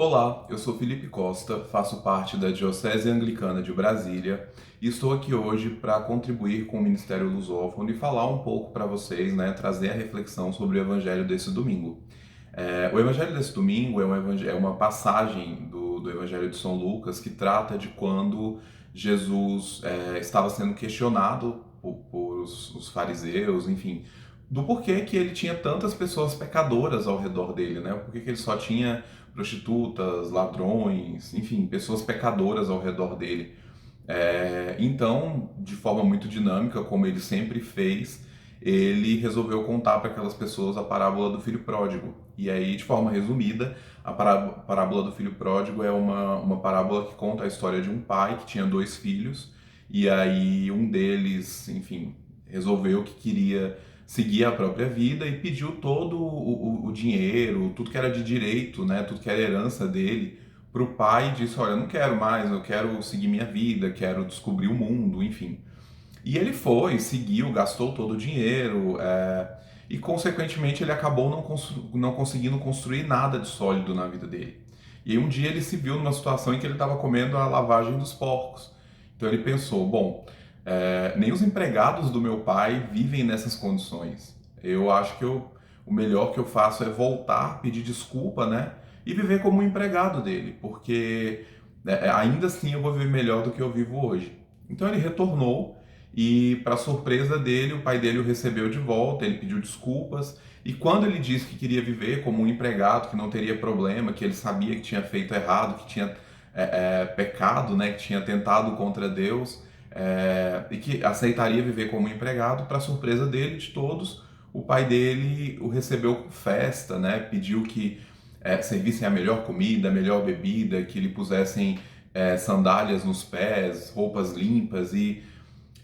Olá, eu sou Felipe Costa, faço parte da Diocese Anglicana de Brasília e estou aqui hoje para contribuir com o Ministério Lusófono e falar um pouco para vocês, trazer a reflexão sobre o Evangelho desse domingo. O Evangelho desse domingo é uma passagem do Evangelho de São Lucas que trata de quando Jesus estava sendo questionado por os fariseus, enfim, do porquê que ele tinha tantas pessoas pecadoras ao redor dele, né? Por que ele só tinha prostitutas, ladrões, enfim, pessoas pecadoras ao redor dele. Então, de forma muito dinâmica, como ele sempre fez, ele resolveu contar para aquelas pessoas a parábola do filho pródigo. E aí, de forma resumida, a parábola do filho pródigo é uma parábola que conta a história de um pai que tinha dois filhos, e aí um deles, enfim, resolveu que queria seguir a própria vida e pediu todo o dinheiro, tudo que era de direito, né, tudo que era herança dele, para o pai. E disse: olha, eu não quero mais, eu quero seguir minha vida, quero descobrir o mundo, enfim. E ele foi, seguiu, gastou todo o dinheiro, e consequentemente ele acabou não conseguindo construir nada de sólido na vida dele. E aí um dia ele se viu numa situação em que ele estava comendo a lavagem dos porcos. Então ele pensou: bom, nem os empregados do meu pai vivem nessas condições. Eu acho que o melhor que eu faço é voltar, pedir desculpa, né? E viver como um empregado dele, porque ainda assim eu vou viver melhor do que eu vivo hoje. Então ele retornou e, para surpresa dele, o pai dele o recebeu de volta, ele pediu desculpas. E quando ele disse que queria viver como um empregado, que não teria problema, que ele sabia que tinha feito errado, que tinha pecado, né, que tinha tentado contra Deus, e que aceitaria viver como empregado, para surpresa dele e de todos, o pai dele o recebeu com festa, né, pediu que servissem a melhor comida, a melhor bebida, que lhe pusessem sandálias nos pés, roupas limpas. E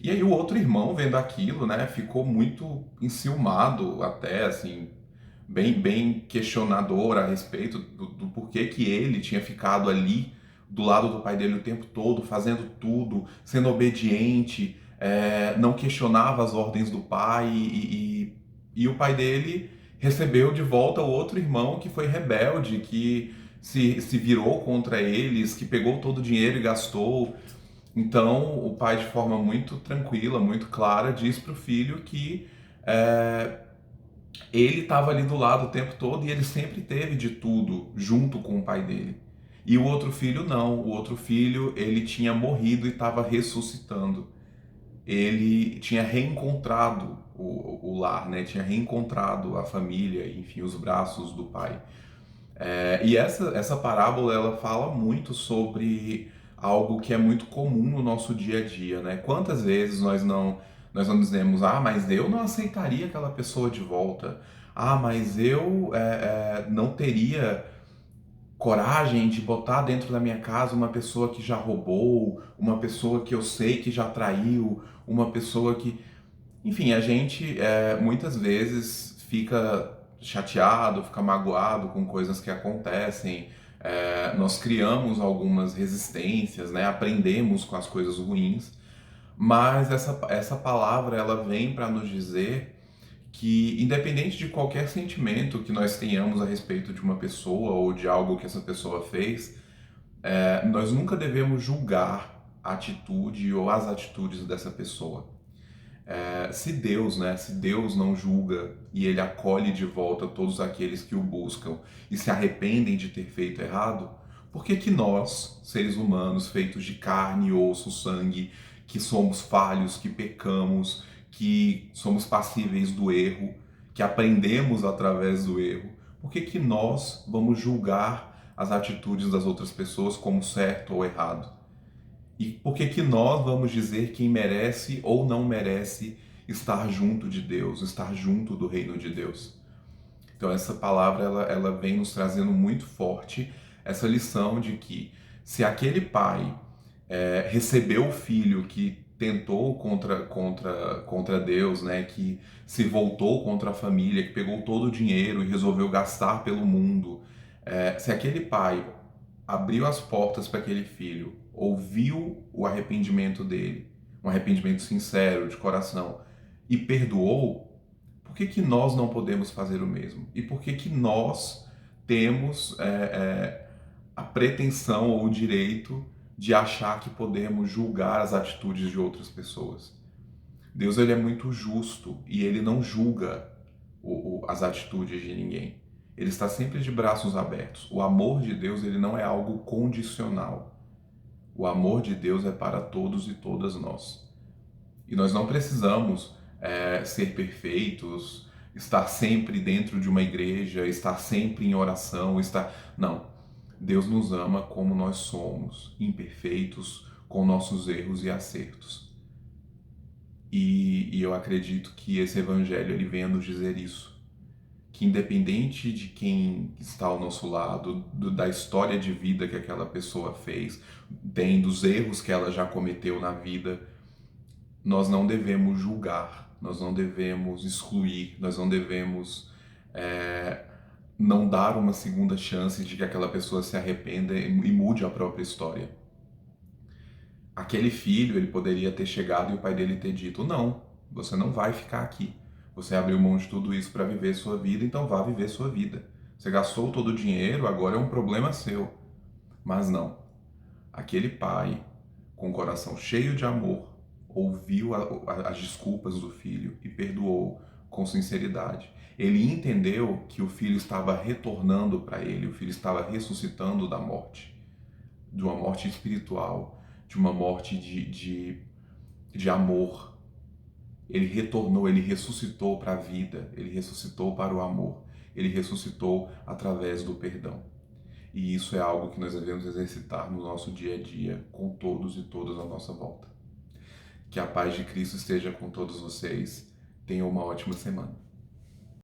aí o outro irmão, vendo aquilo, né, ficou muito enciumado até, assim, bem questionador a respeito do porquê que ele tinha ficado ali do lado do pai dele o tempo todo, fazendo tudo, sendo obediente, não questionava as ordens do pai, e o pai dele recebeu de volta o outro irmão que foi rebelde, que se virou contra eles, que pegou todo o dinheiro e gastou. Então, o pai, de forma muito tranquila, muito clara, diz para o filho que é, ele estava ali do lado o tempo todo e ele sempre teve de tudo junto com o pai dele. E o outro filho não. O outro filho, ele tinha morrido e estava ressuscitando. Ele tinha reencontrado o lar, né? Tinha reencontrado a família, enfim, os braços do pai. E essa parábola, ela fala muito sobre algo que é muito comum no nosso dia a dia, né? Quantas vezes nós não dizemos: ah, mas eu não aceitaria aquela pessoa de volta. Ah, mas eu não teria coragem de botar dentro da minha casa uma pessoa que já roubou, uma pessoa que eu sei que já traiu, uma pessoa que... Enfim, a gente muitas vezes fica chateado, fica magoado com coisas que acontecem. Nós criamos algumas resistências, né? Aprendemos com as coisas ruins, mas essa palavra, ela vem para nos dizer que, independente de qualquer sentimento que nós tenhamos a respeito de uma pessoa ou de algo que essa pessoa fez, nós nunca devemos julgar a atitude ou as atitudes dessa pessoa. Se Deus não julga e ele acolhe de volta todos aqueles que o buscam e se arrependem de ter feito errado, por que que nós, seres humanos feitos de carne, osso, sangue, que somos falhos, que pecamos, que somos passíveis do erro, que aprendemos através do erro, por que que nós vamos julgar as atitudes das outras pessoas como certo ou errado? E por que que nós vamos dizer quem merece ou não merece estar junto de Deus, estar junto do reino de Deus? Então essa palavra, ela vem nos trazendo muito forte essa lição de que, se aquele pai recebeu o filho que tentou contra Deus, né, que se voltou contra a família, que pegou todo o dinheiro e resolveu gastar pelo mundo, se aquele pai abriu as portas para aquele filho, ouviu o arrependimento dele, um arrependimento sincero, de coração, e perdoou, por que que nós não podemos fazer o mesmo? E por que que nós temos pretensão ou o direito de achar que podemos julgar as atitudes de outras pessoas. Deus, ele é muito justo e ele não julga as atitudes de ninguém. Ele está sempre de braços abertos. O amor de Deus, ele não é algo condicional. O amor de Deus é para todos e todas nós. E nós não precisamos ser perfeitos, estar sempre dentro de uma igreja, estar sempre em oração, Não. Deus nos ama como nós somos, imperfeitos, com nossos erros e acertos. E eu acredito que esse evangelho ele vem a nos dizer isso. Que independente de quem está ao nosso lado, da história de vida que aquela pessoa fez, dos erros que ela já cometeu na vida, nós não devemos julgar, nós não devemos excluir, nós não devemos não dar uma segunda chance de que aquela pessoa se arrependa e mude a própria história. Aquele filho, ele poderia ter chegado e o pai dele ter dito: não, você não vai ficar aqui. Você abriu mão de tudo isso para viver sua vida, então vá viver sua vida. Você gastou todo o dinheiro, agora é um problema seu. Mas não. Aquele pai, com o coração cheio de amor, ouviu as desculpas do filho e perdoou com sinceridade. Ele entendeu que o filho estava retornando para ele, o filho estava ressuscitando da morte, de uma morte espiritual, de uma morte de amor. Ele retornou, ele ressuscitou para a vida, ele ressuscitou para o amor, ele ressuscitou através do perdão. E isso é algo que nós devemos exercitar no nosso dia a dia, com todos e todas à nossa volta. Que a paz de Cristo esteja com todos vocês. Tenham uma ótima semana.